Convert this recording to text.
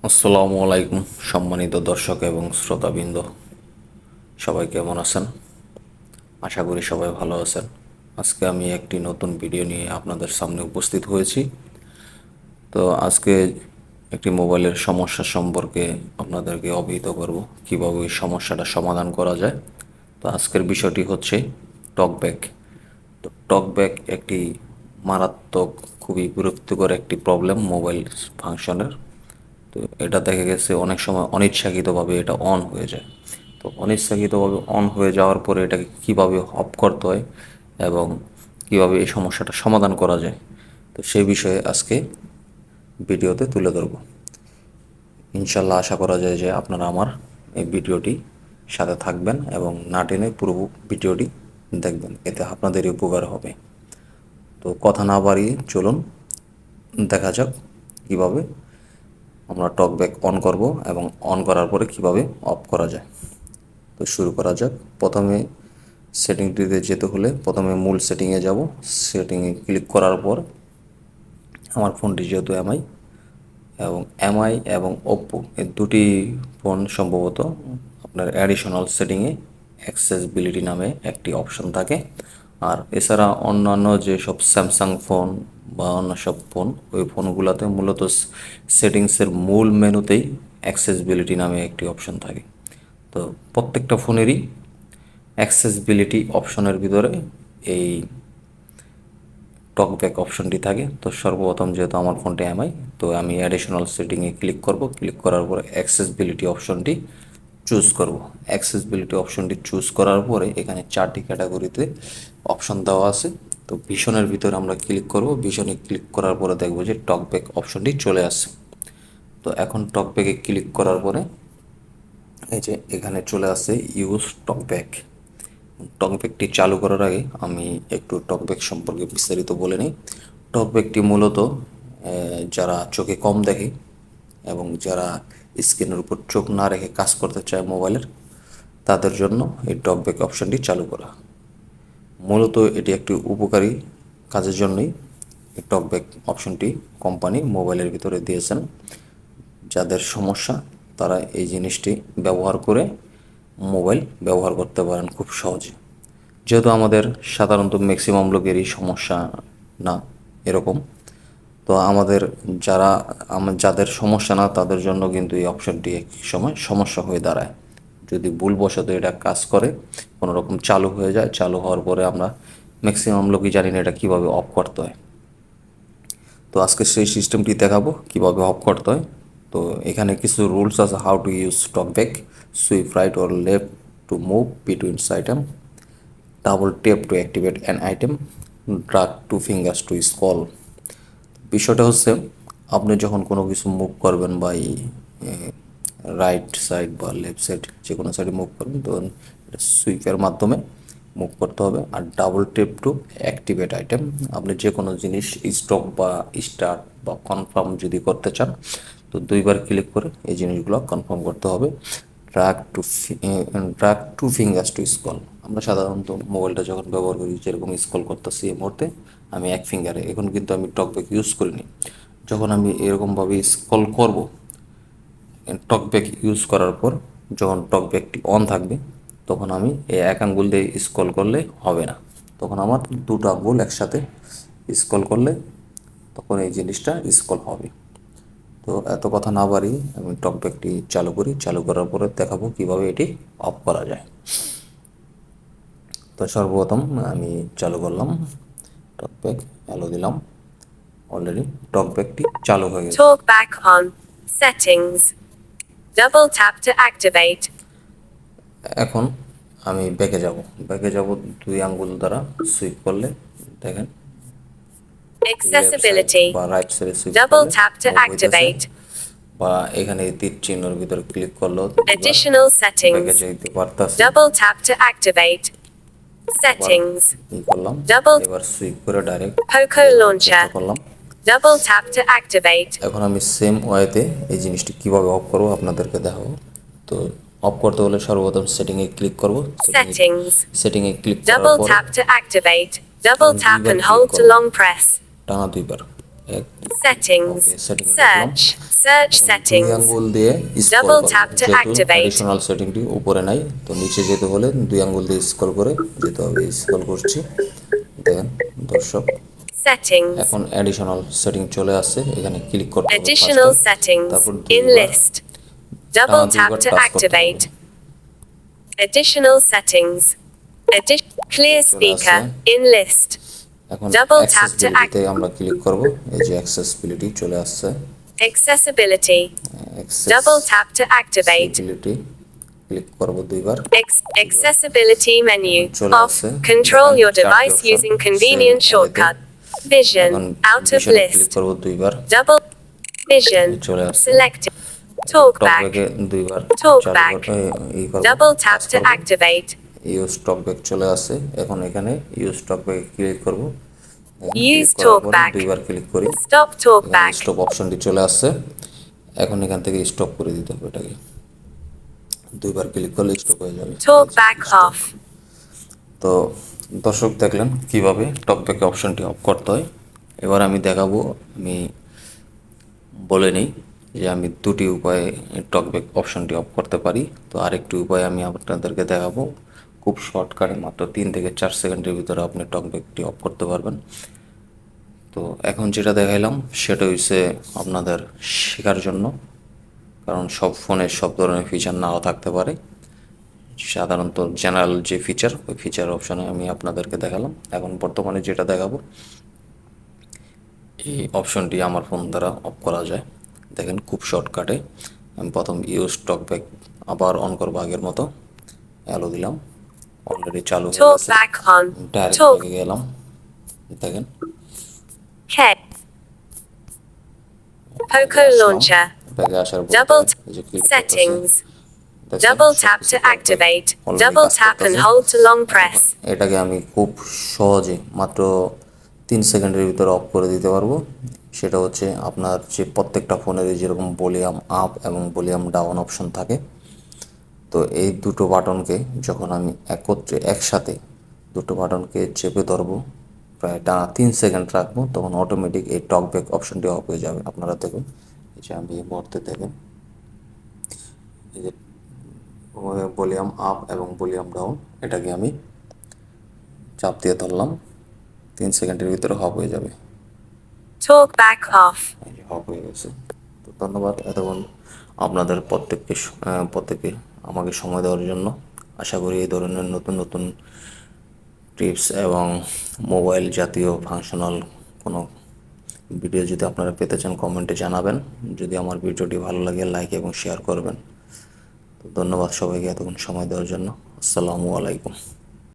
আসসালামু আলাইকুম সম্মানিত দর্শক এবং শ্রোতাবৃন্দ, সবাই কেমন আছেন? আশা করি সবাই ভালো আছেন। আজকে আমি একটি নতুন ভিডিও নিয়ে আপনাদের সামনে উপস্থিত হয়েছি। তো আজকে একটি মোবাইলের সমস্যা সম্পর্কে আপনাদেরকে অবহিত করব, কীভাবে এই সমস্যাটা সমাধান করা যায়। তো আজকের বিষয়টি হচ্ছে টকব্যাক। তো টকব্যাক একটি মারাত্মক, খুবই বিরক্তিকর একটি প্রবলেম মোবাইল ফাংশনের। তো এটা দেখা গেছে অনেক সময় অনিচ্ছাকৃতভাবে এটা অন হয়ে যায়। তো অনিচ্ছাকৃতভাবে অন হয়ে যাওয়ার পরে এটাকে কীভাবে অফ করতে হয় এবং কীভাবে এই সমস্যাটা সমাধান করা যায়, তো সেই বিষয়ে আজকে ভিডিওতে তুলে ধরব। ইনশাল্লাহ আশা করা যায় যে আপনারা আমার এই ভিডিওটি সাথে থাকবেন এবং না টেনে পুরো ভিডিওটি দেখবেন, এতে আপনাদেরই উপকার হবে। তো কথা না বাড়িয়ে চলুন দেখা যাক কীভাবে আমরা টকব্যাক অন করব এবং অন করার পরে কিভাবে অফ করা যায়। তো শুরু করা যাক। প্রথমে সেটিংটিতে যেতে হলে প্রথমে মূল সেটিংয়ে যাব। সেটিংয়ে ক্লিক করার পর আমার ফোনটি যেহেতু এমআই এবং ওপ্পো এই দুটি ফোন সম্ভবত আপনার অ্যাডিশনাল সেটিংয়ে অ্যাক্সেসিবিলিটি নামে একটি অপশন থাকে। আর এছাড়া অন্যান্য যেসব স্যামসাং ফোন বা অন্য সব ফোন, ওই ফোনগুলোতে মূলত সেটিংসের মূল মেনুতেই অ্যাক্সেসিবিলিটি নামে একটি অপশন থাকে। তো প্রত্যেকটা ফোনেরই অ্যাক্সেসিবিলিটি অপশনের ভিতরে এই টকব্যাক অপশনটি থাকে। তো সর্বপ্রথম যেহেতু আমার ফোনটা এমআই, তো আমি অ্যাডিশনাল সেটিংয়ে ক্লিক করব। ক্লিক করার পরে অ্যাক্সেসিবিলিটি অপশনটি চুজ করব। অ্যাক্সেসিবিলিটি অপশনটি চুজ করার পরে এখানে 4টি ক্যাটাগরিতে অপশন দেওয়া আছে। তো ভিশনের ভিতরে আমরা ক্লিক করব। ভিশনে ক্লিক করার পরে দেখব যে টকব্যাক অপশনটি চলে আসে। তো এখন টকব্যাকে ক্লিক করার পরে এই যে এখানে চলে আসে ইউজ টকব্যাক। টকব্যাকটি চালু করার আগে আমি একটু টকব্যাক সম্পর্কে বিস্তারিত বলে নিই। টকব্যাকটি মূলত যারা চোখে কম দেখে এবং যারা স্ক্রিনের উপর চোখ না রেখে কাজ করতে চায় মোবাইলের, তাদের জন্য এই টকব্যাক অপশনটি চালু করা। মূলত এটি একটি উপকারী কাজের জন্যই এই টকব্যাক অপশনটি কোম্পানি মোবাইলের ভিতরে দিয়েছেন। যাদের সমস্যা তারা এই জিনিসটি ব্যবহার করে মোবাইল ব্যবহার করতে পারেন খুব সহজে। যেহেতু আমাদের সাধারণত ম্যাক্সিমাম লোকেরই সমস্যা না এরকম, তো যাদের সমস্যা না তাদের জন্য কিন্তু এই অপশনটি এক সময় সমস্যা হয়ে দাঁড়ায়। যদি ভুলবশত এটা কাজ করে, কোনো রকম চালু হয়ে যায়, চালু হওয়ার পরে আমরা ম্যাক্সিমাম লোকই জানি না এটা কীভাবে অফ করতে হয়। তো আজকে সেই সিস্টেমটি দেখাবো কীভাবে অফ করতে হয়। তো এখানে কিছু রুলস আছে। How to use TalkBack: swipe right or left to move between item, double tap to activate an item, drag two fingers to scroll. বিষয়টা হচ্ছে, আপনি যখন কোনো কিছু মুভ করবেন বা রাইট সাইড বা লেফট সাইড যে কোনো সাইডে মুভ করবেন, তো এটা সুইপের মাধ্যমে মুভ করতে হবে। আর double tap to activate item, আপনি যে কোনো জিনিস স্টপ বা স্টার্ট বা কনফার্ম যদি করতে চান, তো দুইবার ক্লিক করে এই জিনিসগুলো কনফার্ম করতে হবে। Drag two drag two fingers to scroll, আমরা সাধারণত মোবাইলটা যখন ব্যবহার করি, যেরকম স্ক্রল করতেছি এই মুহূর্তে আমি এক ফিঙ্গারে, এখন কিন্তু আমি টকব্যাক ইউজ করিনি। যখন আমি এরকমভাবে স্ক্রল করব, টকব্যাক ইউজ করার পর যখন টকব্যাকটি অন থাকবে, তখন আমি এই এক আঙ্গুল দিয়ে স্ক্রল করলে হবে না, তখন আমার দুটো আঙ্গুল একসাথে স্ক্রল করলে তখন এই জিনিসটা স্ক্রল হবে। তো এত কথা না বাড়িয়ে আমি টকব্যাকটি চালু করি। চালু করার পরে দেখাবো কিভাবে এটি অফ করা যায়। তো সর্বপ্রথম আমি চালু করলাম টকব্যাক, হ্যালো দিলাম। অলরেডি টকব্যাকটি চালু হয়ে গেছে। Talk back on settings. Double tap to activate. এখন আমি ব্যাকে যাব দুই আঙ্গুল দ্বারা সুইপ করলে দেখেন লেফট সাইড Accessibility. বা রাইট সাইডে সুইপ Double করলে tap to মুভ হইতেছে, activate. বা এখানে এই তীর চিহ্নের ভিতরে ক্লিক করলেও দুইবার Additional ব্যাকে settings. যেতে পারতাছি। Double tap to activate. আবার Settings. করলাম, Double এবার সুইপ করে ডাইরেক্ট Poco চেষ্টা launcher. করলাম। Double tap to activate. এখন আমি সেম ওয়েতে এই জিনিসটি কীভাবে অফ করবো আপনাদেরকে দেখাবো। তো অফ করতে হলে সর্বপ্রথম সেটিংয়ে ক্লিক করব। Settings. সেটিংয়ে ক্লিক করার Double পরে tap to activate. Double tap দুইবার and ক্লিক hold to করব, long press. টানা দুইবার, Settings. ওকে সেটিংয়ে ঢুকলাম। Search. Search এখন দুই settings. আঙ্গুল দিয়ে স্ক্রল Double করব, tap to যেহেতু activate. অ্যাডিশনাল সেটিংটি উপরে নাই, তো নিচে যেতে হলে দুই আঙ্গুল দিয়ে স্ক্রল করে যেতে হবে। স্ক্রল করছি, দেখেন দর্শক, Settings. এখন অ্যাডিশনাল সেটিং চলে আসছে, এখানে ক্লিক করতে হবে ফার্স্টে, Additional settings. তারপর In দুইবার list. টানা Double tap দুইবার to টাচ করতে হবে। activate. Additional settings. Clear চলে আসছে। speaker. In list. এখন Double tap to অ্যাক্সেসিবিলিটিতে আমরা ক্লিক করব, এই যে অ্যাক্সেসিবিলিটি চলে আসছে। accessibility. Double tap to activate. Accessibility click করব দুইবার। Accessibility menu. চলে Off. আসছে। Control দেখেন your চারটি device option, using convenient same shortcut. এখন Vision. Out of ভিশনে ক্লিক list. করব দুইবার। Double. Vision. চলে আসছে। Selected. Talkback. টকব্যাকে দুইবার Talkback. ই করব, Double tap টাচ to করব। activate. ইউজ টকব্যাক চলে আসছে। এখন এখানে ইউজ টকব্যাকে ক্লিক করব। Use ক্লিক করার পরে talkback. দুইবার ক্লিক করি, Stop এখানে talkback. স্টপ অপশনটি চলে আসছে। এখন এখান থেকে স্টপ করে দিতে হবে এটাকে, দুইবার ক্লিক করলে স্টপ হয়ে যাবে। Talkback Stop. off. তো দর্শক দেখলেন কিভাবে টকব্যাক অপশনটি অফ করতে হয়। এবার আমি দেখাবো, আমি বলে নিই যে আমি দুটি উপায়ে টকব্যাক অপশনটি অফ করতে পারি। তো আরেকটি উপায় আমি আপনাদেরকে দেখাবো, খুব শর্টকাটে মাত্র 3 থেকে 4 সেকেন্ডের ভিতরে আপনি টকব্যাকটি অফ করতে পারবেন। তো এখন যেটা দেখাইলাম সেটা হচ্ছে আপনাদের শেখার জন্য, কারণ সব ফোনে সব ধরনের ফিচার নাও থাকতে পারে। সাধারণত জেনারেল যে ফিচার, ওই ফিচার অপশানে আমি আপনাদেরকে দেখালাম। এখন বর্তমানে যেটা দেখাবো, এই অপশনটি আমার ফোন দ্বারা অফ করা যায়। দেখেন খুব শর্টকাটে আমি প্রথম ইউজ টকব্যাক আবার অন করবো, আগের মতো অ্যালো দিলাম, অলরেডি চালু হয়ে গেছে। Talkback on. Direct Talk. ব্যাগে গেলাম, দেখেন K. Poco launcher. ব্যাগে আসার পর Double দেখেন, এই যে ক্লিক করতেছি, settings. দেখছেন Double tap সবকিছু to talkback activate. Already Double কাজ tap and করতেছে। hold to long press. এটাকে আমি খুব সহজে মাত্র 3 সেকেন্ডের ভিতরে অফ করে দিতে পারবো। সেটা হচ্ছে আপনার যে প্রত্যেকটা ফোনের যেরকম ভলিউম আপ এবং ভলিউম ডাউন অপশন থাকে, তো এই দুটো বাটনকে যখন আমি একসাথে দুটো বাটনকে চেপে ধরবো, প্রায় টানা 3 সেকেন্ড রাখবো, তখন অটোমেটিক এই টকব্যাক অপশনটি অফ হয়ে যাবে। আপনারা দেখুন, এই যে আমি এই মুহূর্তে দেখেন, এই যে ভলিউম আপ এবং ভলিউম ডাউন, এটাকে আমি চাপ দিয়ে ধরলাম, 3 সেকেন্ডের ভিতরে অফ হয়ে যাবে। Talkback off. এই যে অফ হয়ে গেছে। তো ধন্যবাদ এতক্ষণ আপনাদের প্রত্যেকে আমাকে সময় দেওয়ার জন্য। আশা করি এই ধরনের নতুন নতুন টিপস এবং মোবাইল জাতীয় ফাংশনাল কোনো ভিডিও যদি আপনারা পেতে চান, কমেন্টে জানাবেন। যদি আমার ভিডিওটি ভালো লাগে লাইক এবং শেয়ার করবেন। তো ধন্যবাদ সবাইকে এতক্ষণ সময় দেওয়ার জন্য। আসসালামু আলাইকুম।